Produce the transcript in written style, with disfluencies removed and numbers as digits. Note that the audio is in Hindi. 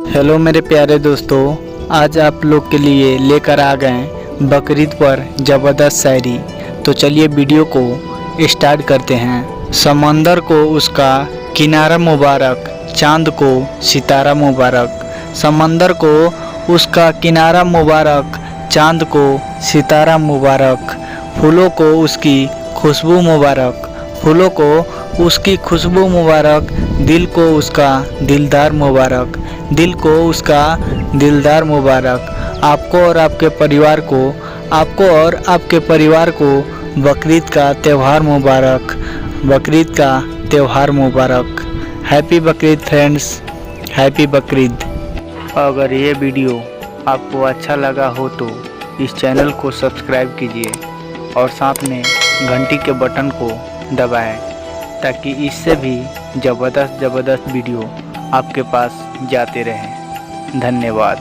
हेलो मेरे प्यारे दोस्तों, आज आप लोग के लिए लेकर आ गए बकरीद पर ज़बरदस्त शायरी। तो चलिए वीडियो को स्टार्ट करते हैं। समंदर को उसका किनारा मुबारक, चांद को सितारा मुबारक। समंदर को उसका किनारा मुबारक, चांद को सितारा मुबारक। फूलों को उसकी खुशबू मुबारक, फूलों को उसकी खुशबू मुबारक। दिल को उसका दिलदार मुबारक, दिल को उसका दिलदार मुबारक। आपको और आपके परिवार को बकरीद का त्यौहार मुबारक, बकरीद का त्यौहार मुबारक। Happy Bakrid friends, happy Bakrid. अगर ये वीडियो आपको अच्छा लगा हो तो इस चैनल को सब्सक्राइब कीजिए और साथ में घंटी के बटन को दबाएं ताकि इससे भी ज़बरदस्त वीडियो आपके पास जाते रहें। धन्यवाद।